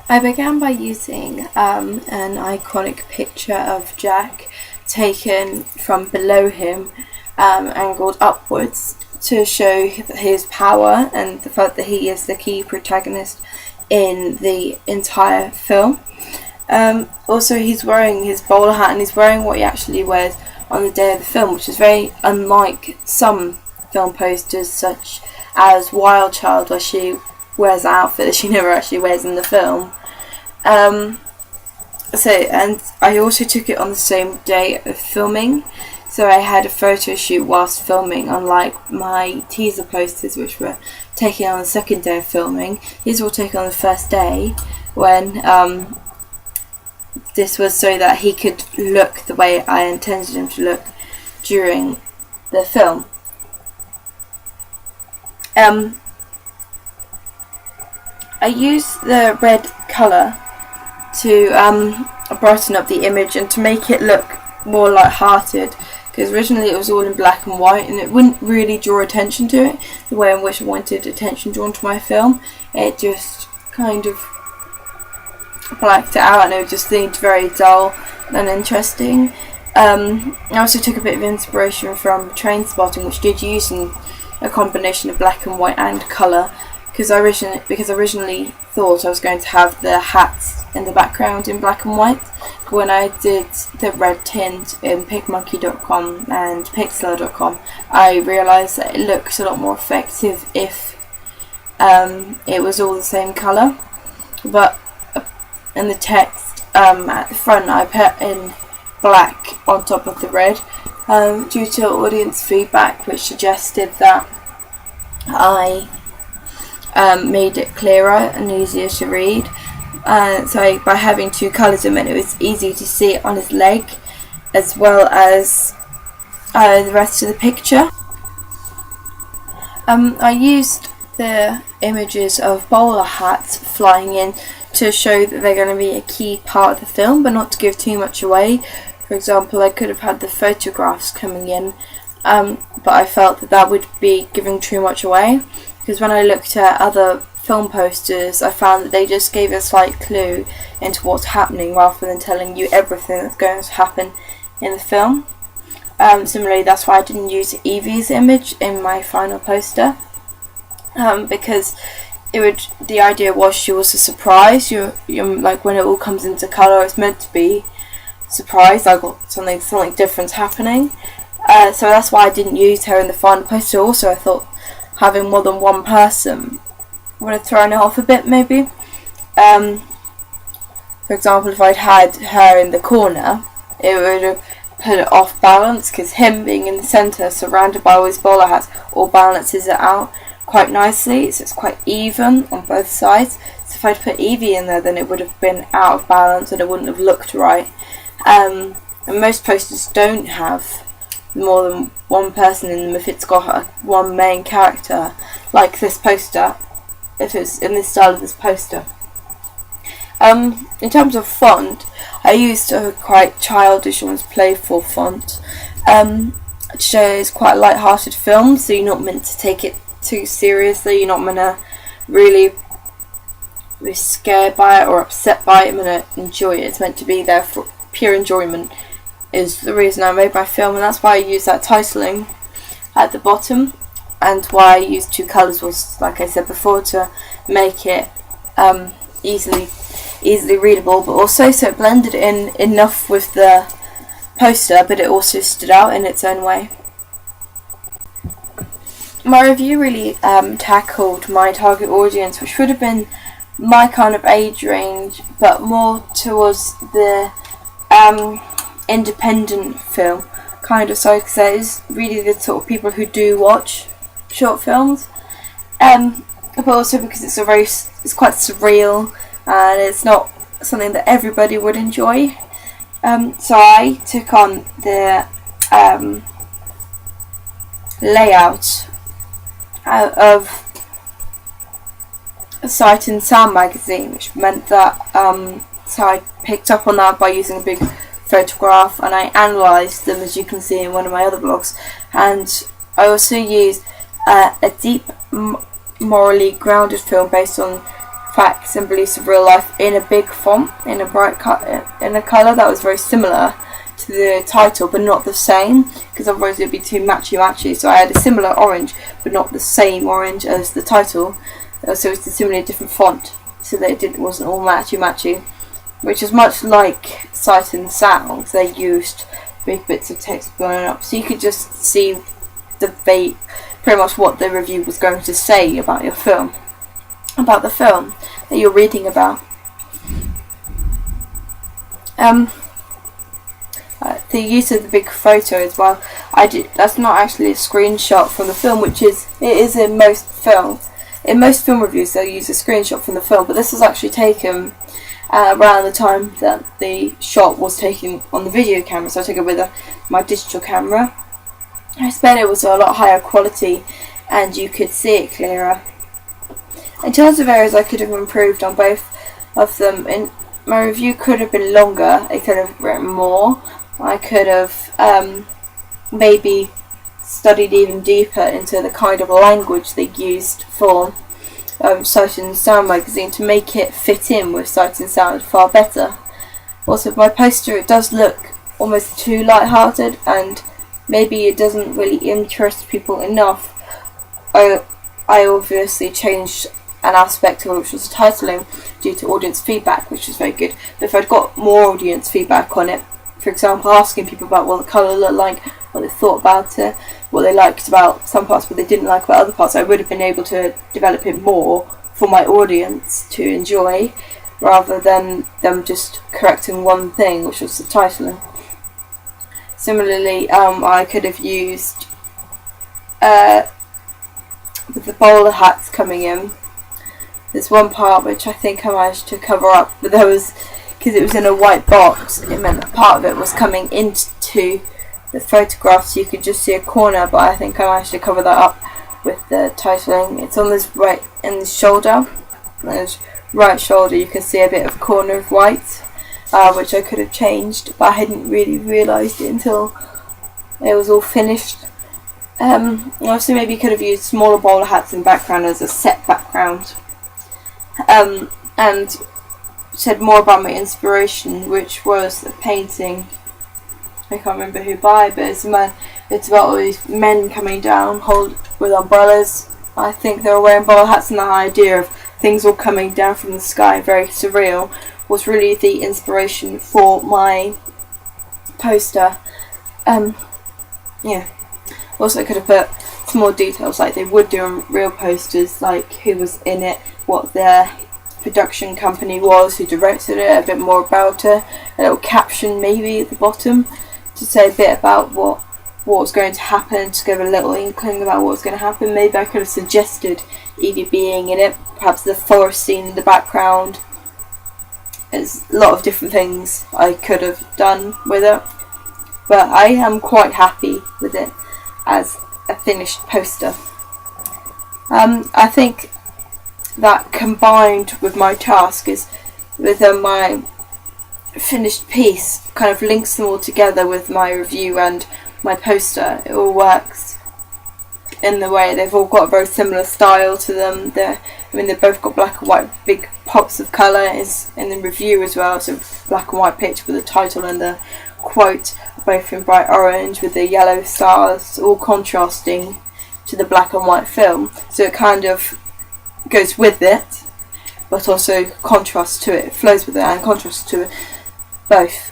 I began by using an iconic picture of Jack taken from below him, angled upwards, to show his power and the fact that he is the key protagonist in the entire film. Also, he's wearing his bowler hat and he's wearing what he actually wears on the day of the film, which is very unlike some film posters, such as Wild Child, where she wears an outfit that she never actually wears in the film. And I also took it on the same day of filming, so I had a photo shoot whilst filming, unlike my teaser posters, which were taken on the second day of filming. These were taken on the first day, when this was so that he could look the way I intended him to look during the film. I used the red colour to brighten up the image and to make it look more light-hearted, because originally it was all in black and white and it wouldn't really draw attention to it the way in which I wanted attention drawn to my film. It just kind of blacked it out and it just seemed very dull and uninteresting. I also took a bit of inspiration from Trainspotting, which did use a combination of black and white and colour, because I originally thought I was going to have the hats in the background in black and white. But when I did the red tint in PicMonkey.com and Pixlr.com, I realised that it looks a lot more effective if it was all the same colour. But in the text at the front, I put in black on top of the red, due to audience feedback, which suggested that I made it clearer and easier to read. So by having two colours, it meant it was easy to see it on his leg as well as the rest of the picture. I used the images of bowler hats flying in to show that they're going to be a key part of the film, but not to give too much away. For example, I could have had the photographs coming in, but I felt that would be giving too much away, because when I looked at other film posters, I found that they just gave a slight clue into what's happening rather than telling you everything that's going to happen in the film. Similarly, that's why I didn't use Evie's image in my final poster, because the idea was she was a surprise. You're like, when it all comes into colour, it's meant to be surprised. I got something different happening. So that's why I didn't use her in the final poster. Also, I thought having more than one person would have thrown it off a bit, maybe. For example, if I'd had her in the corner, it would have put it off balance, because him being in the centre, surrounded by all his bowler hats, all balances it out quite nicely, so it's quite even on both sides. So if I'd put Evie in there, then it would have been out of balance and it wouldn't have looked right. And most posters don't have more than one person in them if it's got one main character, like this poster, if it's in this style of this poster. In terms of font, I used a quite childish, almost playful font. It shows quite a light-hearted film, so you're not meant to take it too seriously. You're not meant to really be scared by it or upset by it. You're meant to enjoy it. It's meant to be there for pure enjoyment, is the reason I made my film, and that's why I used that titling at the bottom, and why I used two colours was, like I said before, to make it easily readable, but also so it blended in enough with the poster, but it also stood out in its own way. My review really tackled my target audience, which would have been my kind of age range, but more towards the independent film kind of side, because that is really the sort of people who do watch short films, but also because it's quite surreal and it's not something that everybody would enjoy. So I took on the layout out of a Sight and Sound magazine, which meant that so I picked up on that by using a big photograph, and I analysed them, as you can see in one of my other blogs. And I also used a deep, morally grounded film based on facts and beliefs of real life in a big font, in a bright in a colour that was very similar to the title but not the same, because otherwise it would be too matchy. So I had a similar orange but not the same orange as the title, so it's a similarly different font, so that it wasn't all matchy, which is much like Sight and Sound. They used big bits of text blown up, so you could just see pretty much what the review was going to say about the film that you're reading about. The use of the big photo as well. That's not actually a screenshot from the film, which it is in most film. In most film reviews, they'll use a screenshot from the film, but this was actually taken around the time that the shot was taken on the video camera. So I took it with my digital camera. I bet it was a lot higher quality, and you could see it clearer. In terms of areas I could have improved on both of them, my review could have been longer. I could have written more. I could have maybe studied even deeper into the kind of language they used for Sight and Sound magazine to make it fit in with Sight and Sound far better. Also, my poster, it does look almost too light-hearted, and maybe it doesn't really interest people enough. I obviously changed an aspect of it, which was titling, due to audience feedback, which was very good. But if I'd got more audience feedback on it, for example, asking people about what the colour looked like, what they thought about it, what they liked about some parts, what they didn't like about other parts, I would have been able to develop it more for my audience to enjoy, rather than them just correcting one thing, which was the titling. Similarly, I could have used, with the bowler hats coming in, there's one part which I think I managed to cover up, but there was, because it was in a white box, it meant that part of it was coming into the photograph, so you could just see a corner, but I think I managed to cover that up with the titling. It's on this in the shoulder, this right shoulder, you can see a bit of corner of white, which I could have changed, but I hadn't really realised it until it was all finished. Also, maybe you could have used smaller bowler hats in the background as a set background, and said more about my inspiration, which was a painting. I can't remember who by, but it's about all these men coming down with umbrellas. I think they were wearing bowler hats, and the idea of things all coming down from the sky, very surreal, was really the inspiration for my poster. Yeah. Also, I could have put some more details like they would do on real posters, like who was in it, what their production company was, who directed it, a bit more about it, a little caption maybe at the bottom to say a bit about what was going to happen, to give a little inkling about what was going to happen. Maybe I could have suggested Evie being in it, perhaps the forest scene in the background. There's a lot of different things I could have done with it, but I am quite happy with it as a finished poster. I think that combined with my task is with my finished piece kind of links them all together with my review and my poster. It all works in the way they've all got a very similar style to them. They've both got black and white big pops of colour is in the review as well, so black and white picture with the title and the quote, both in bright orange with the yellow stars, all contrasting to the black and white film. So it kind of goes with it, but also contrasts to it. It flows with it and contrasts to it both.